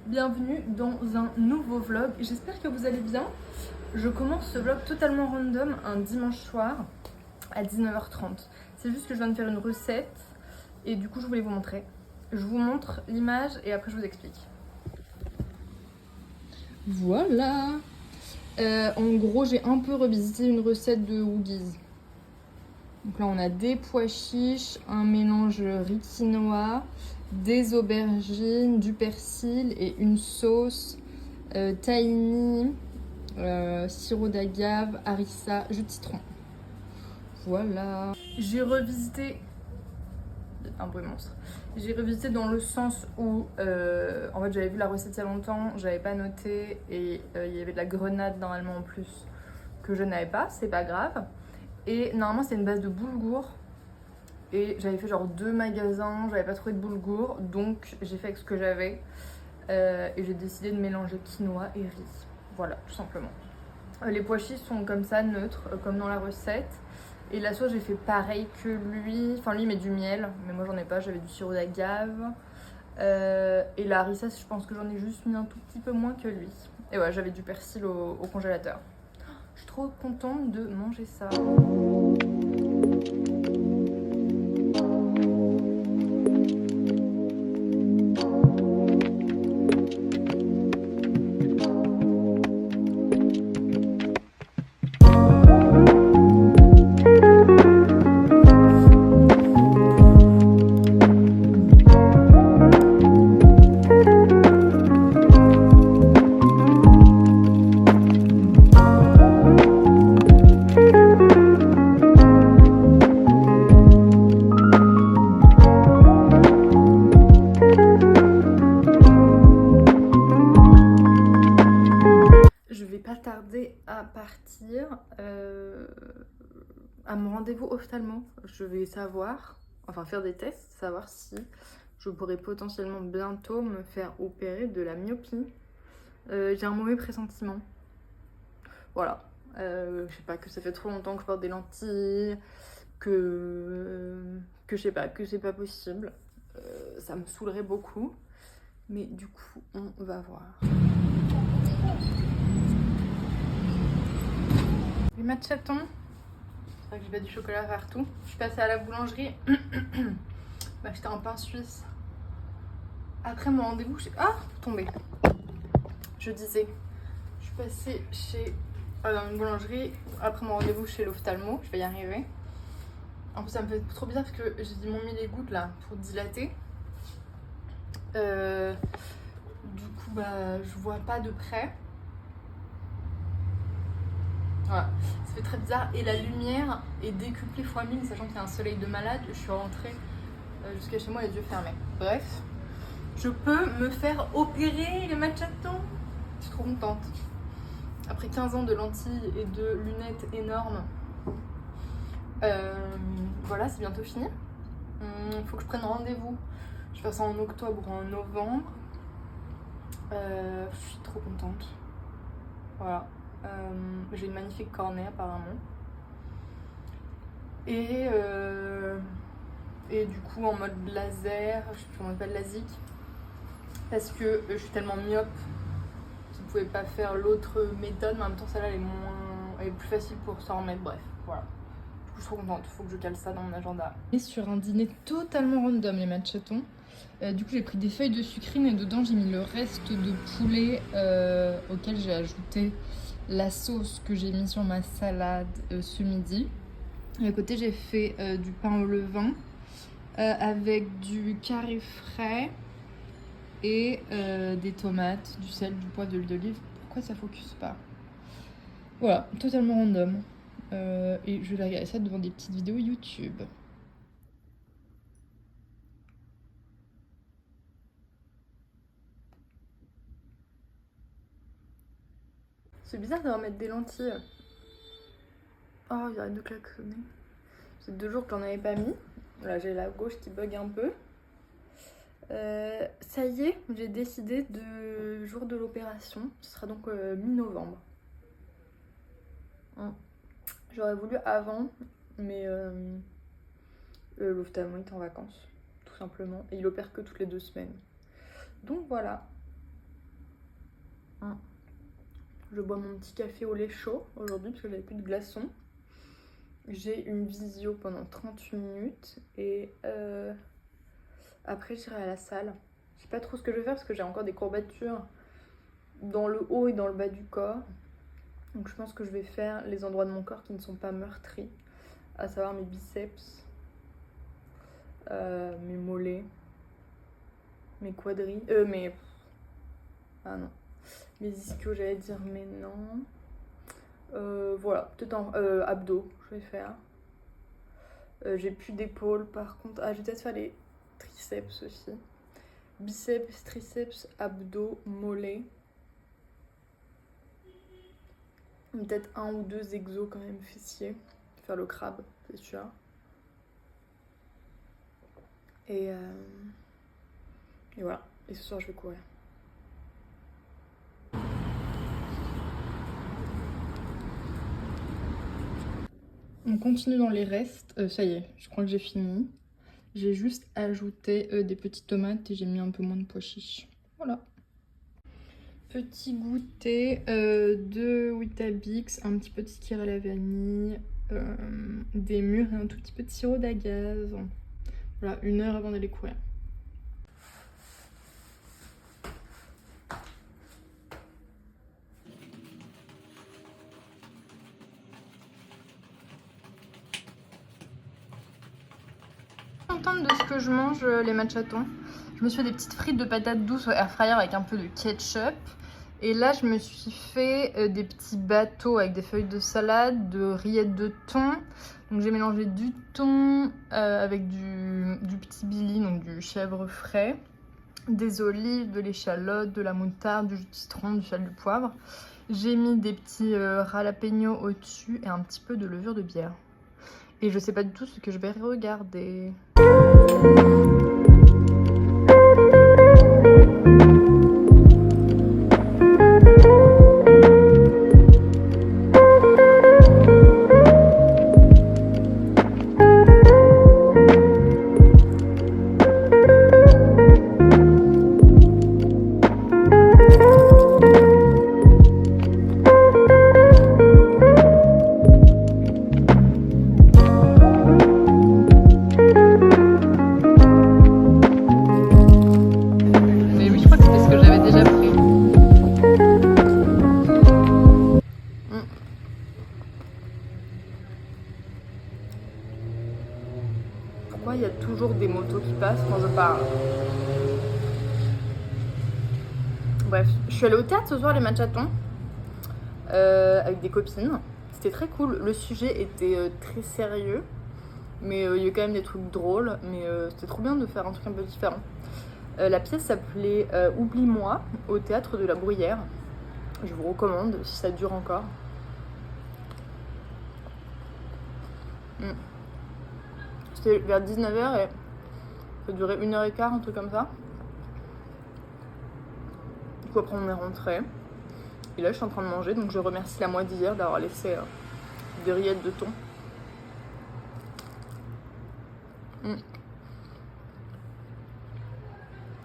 bienvenue dans un nouveau vlog. J'espère que vous allez bien. Je commence ce vlog totalement random un dimanche soir à 19h30. C'est juste que je viens de faire une recette et du coup je voulais vous montrer. Je vous montre l'image et après je vous explique. Voilà. En gros j'ai un peu revisité une recette de Huggies. Donc là on a des pois chiches, un mélange riz quinoa, des aubergines, du persil et une sauce tahini, sirop d'agave, harissa, jus de citron. Voilà. J'ai revisité un bruit monstre. J'ai revisité dans le sens où en fait j'avais vu la recette il y a longtemps, j'avais pas noté et il y avait de la grenade normalement en plus que je n'avais pas, c'est pas grave. Et normalement c'est une base de boulgour. Et j'avais fait genre 2 magasins, j'avais pas trouvé de boulgour, donc j'ai fait avec ce que j'avais. Et j'ai décidé de mélanger quinoa et riz. Voilà, tout simplement. Les pois chiches sont comme ça, neutres, comme dans la recette. Et la sauce, j'ai fait pareil que lui. Enfin, lui, il met du miel, mais moi, j'en ai pas. J'avais du sirop d'agave. Et la harissa, je pense que j'en ai juste mis un tout petit peu moins que lui. Et ouais, j'avais du persil au congélateur. Je suis trop contente de manger ça. À partir à mon rendez-vous ophtalmo. Je vais savoir, enfin faire des tests, savoir si je pourrais potentiellement bientôt me faire opérer de la myopie. J'ai un mauvais pressentiment. Voilà. Je sais pas, que ça fait trop longtemps que je porte des lentilles, que je sais pas, que c'est pas possible. Ça me saoulerait beaucoup. Mais du coup, on va voir. Les matchatons. C'est vrai que j'ai pas du chocolat partout. Je suis passée à la boulangerie m'acheter un pain suisse. Après mon rendez-vous chez... Ah, tombé. Je disais, je suis passée chez dans une boulangerie après mon rendez-vous chez l'ophtalmo. Je vais y arriver. En plus, ça me fait trop bizarre parce que ils m'ont mis les gouttes là pour dilater. Du coup, bah, je vois pas de près. Voilà, ça fait très bizarre. Et la lumière est décuplée fois 1000, sachant qu'il y a un soleil de malade. Je suis rentrée jusqu'à chez moi les yeux fermés. Bref, je peux me faire opérer les matchatons. Je suis trop contente. Après 15 ans de lentilles et de lunettes énormes, voilà, c'est bientôt fini. Faut que je prenne rendez-vous. Je vais faire ça en octobre ou en novembre. Je suis trop contente. Voilà. J'ai une magnifique cornée apparemment. Et du coup en mode laser, je sais plus comment on appelle, LASIK, parce que je suis tellement myope qu'ils ne pouvaient pas faire l'autre méthode, mais en même temps celle-là elle est plus facile pour s'en remettre. Bref, voilà. Du coup je suis trop contente, faut que je cale ça dans mon agenda. Et sur un dîner totalement random les matchatons. Du coup j'ai pris des feuilles de sucrine et dedans j'ai mis le reste de poulet auquel j'ai ajouté la sauce que j'ai mis sur ma salade ce midi. Et à côté j'ai fait du pain au levain avec du carré frais et des tomates, du sel, du poivre, de l'huile d'olive. Pourquoi ça focus pas? Voilà, totalement random. Et je vais regarder ça devant des petites vidéos YouTube. C'est bizarre de remettre des lentilles. Oh, il arrête de klaxonner. C'est 2 jours que j'en avais pas mis. Là, j'ai la gauche qui bug un peu. Ça y est, j'ai décidé de jour de l'opération. Ce sera donc mi-novembre. J'aurais voulu avant, mais l'ophtalmo est en vacances, tout simplement. Et il opère que toutes les 2 semaines. Donc voilà. Hein. Je bois mon petit café au lait chaud aujourd'hui parce que j'avais plus de glaçons. J'ai une visio pendant 38 minutes et après j'irai à la salle. Je sais pas trop ce que je vais faire parce que j'ai encore des courbatures dans le haut et dans le bas du corps. Donc je pense que je vais faire les endroits de mon corps qui ne sont pas meurtris, à savoir mes biceps, mes mollets, mes quadris, ah non, mes ischios j'allais dire mais non. Voilà, peut-être abdos je vais faire. J'ai plus d'épaules par contre. Ah, je vais peut-être faire les triceps aussi. Biceps, triceps, abdos, mollets. Peut-être 1 ou 2 exos quand même fessiers. Faire le crabe, c'est sûr. Et voilà. Et ce soir je vais courir. On continue dans les restes. Ça y est, je crois que j'ai fini. J'ai juste ajouté des petites tomates et j'ai mis un peu moins de pois chiches. Voilà. Petit goûter de Weetabix, un petit peu de skyr à la vanille, des mûres et un tout petit peu de sirop d'agave. Voilà, 1 heure avant d'aller courir. Contente de ce que je mange, les matchatons. Je me suis fait des petites frites de patates douces au air fryer avec un peu de ketchup. Et là, je me suis fait des petits bateaux avec des feuilles de salade, de rillettes de thon. Donc j'ai mélangé du thon avec du petit billy, donc du chèvre frais, des olives, de l'échalote, de la moutarde, du jus de citron, du sel, du poivre. J'ai mis des petits jalapenos au-dessus et un petit peu de levure de bière. Et je sais pas du tout ce que je vais regarder. Pourquoi il y a toujours des motos qui passent quand je parle? Bref, je suis allée au théâtre ce soir, les matchatons, avec des copines. C'était très cool. Le sujet était très sérieux, mais il y a eu quand même des trucs drôles. Mais c'était trop bien de faire un truc un peu différent. La pièce s'appelait Oublie-moi, au théâtre de la Bruyère. Je vous recommande si ça dure encore. C'était vers 19h et ça durait 1h15, un truc comme ça. Du coup après on est rentré. Et là je suis en train de manger, donc je remercie la moi d'hier d'avoir laissé des rillettes de thon. En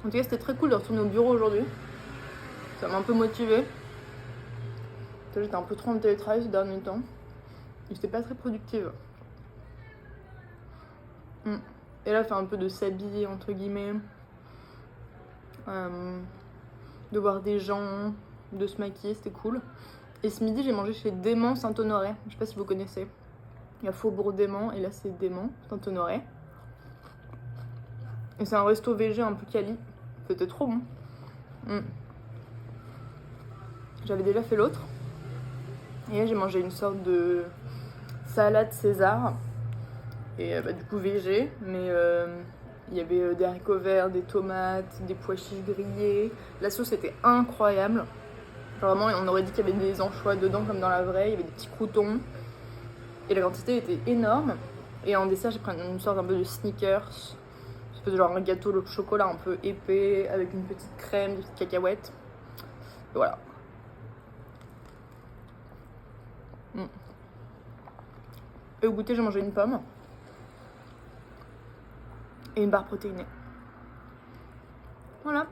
tout cas c'était très cool de retourner au bureau aujourd'hui. Ça m'a un peu motivée. J'étais un peu trop en télétravail ces derniers temps. Et j'étais pas très productive. Et là, faire un peu de s'habiller, entre guillemets. De voir des gens, de se maquiller, c'était cool. Et ce midi, j'ai mangé chez Dément Saint-Honoré. Je sais pas si vous connaissez. Il y a Faubourg Dément et là, c'est Dément Saint-Honoré. Et c'est un resto végé un peu quali. C'était trop bon. J'avais déjà fait l'autre. Et là, j'ai mangé une sorte de salade César. Et du coup végé, mais il y avait des haricots verts, des tomates, des pois chiches grillés. La sauce était incroyable. Genre vraiment, on aurait dit qu'il y avait des anchois dedans comme dans la vraie. Il y avait des petits croutons. Et la quantité était énorme. Et en dessert, j'ai pris une sorte un peu de Snickers. C'est genre un gâteau au chocolat un peu épais avec une petite crème, des petites cacahuètes. Et voilà. Et au goûter, j'ai mangé une pomme. Et une barre protéinée. Voilà.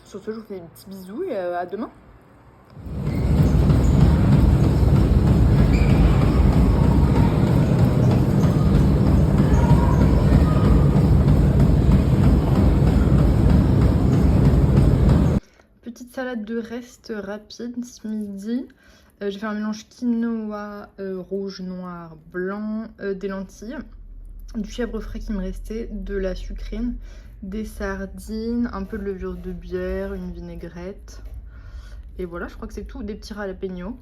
Sur ce, je vous fais des petits bisous et à demain. petite salade de reste rapide ce midi. J'ai fait un mélange quinoa, rouge, noir, blanc, des lentilles, du chèvre frais qui me restait, de la sucrine, des sardines, un peu de levure de bière, une vinaigrette. Et voilà, je crois que c'est tout, des petits jalapeños.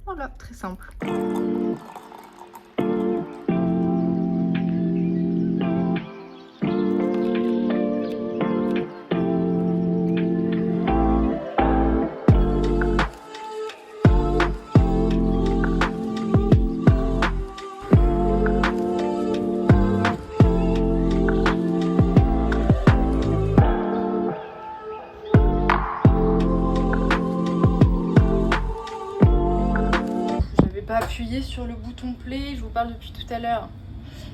Voilà, très simple. Appuyé sur le bouton play, je vous parle depuis tout à l'heure.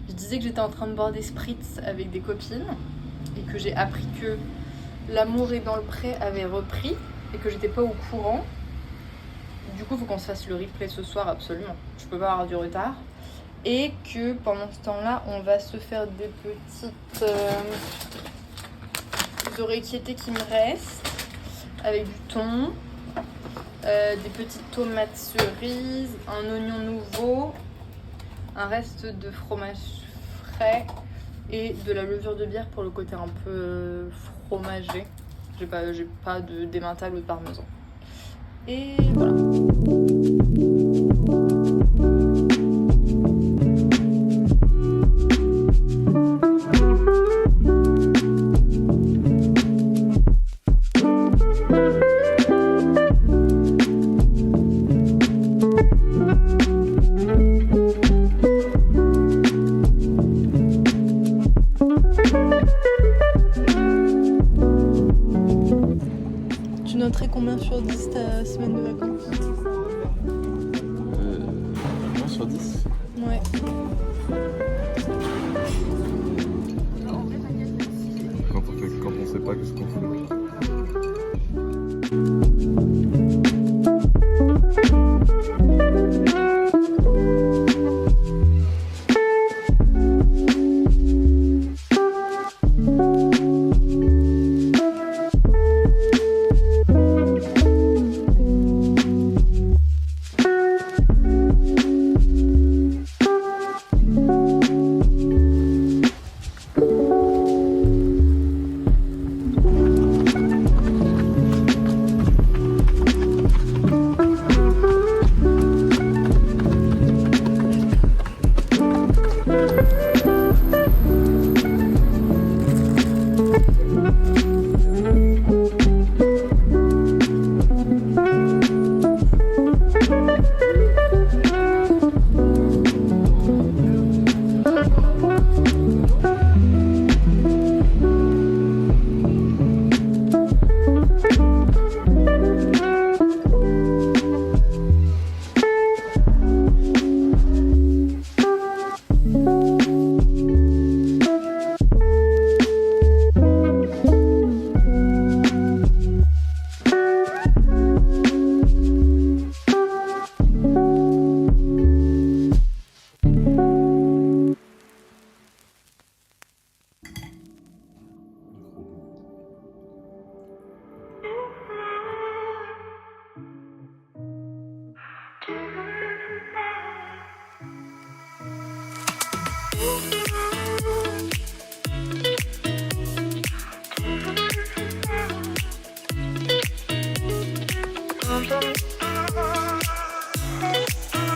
Je disais que j'étais en train de boire des spritz avec des copines et que j'ai appris que L'amour est dans le pré avait repris et que j'étais pas au courant. Du coup, il faut qu'on se fasse le replay ce soir absolument. Je peux pas avoir du retard. Et que pendant ce temps-là, on va se faire des petites oreilles qui me restent avec du thon. Des petites tomates cerises, un oignon nouveau, un reste de fromage frais et de la levure de bière pour le côté un peu fromagé. J'ai pas d'emmental ou de parmesan. Et voilà. Tu noterais combien sur 10 ta semaine de vacances? 1 sur 10. Ouais. Quand on sait pas qu'est-ce qu'on fait.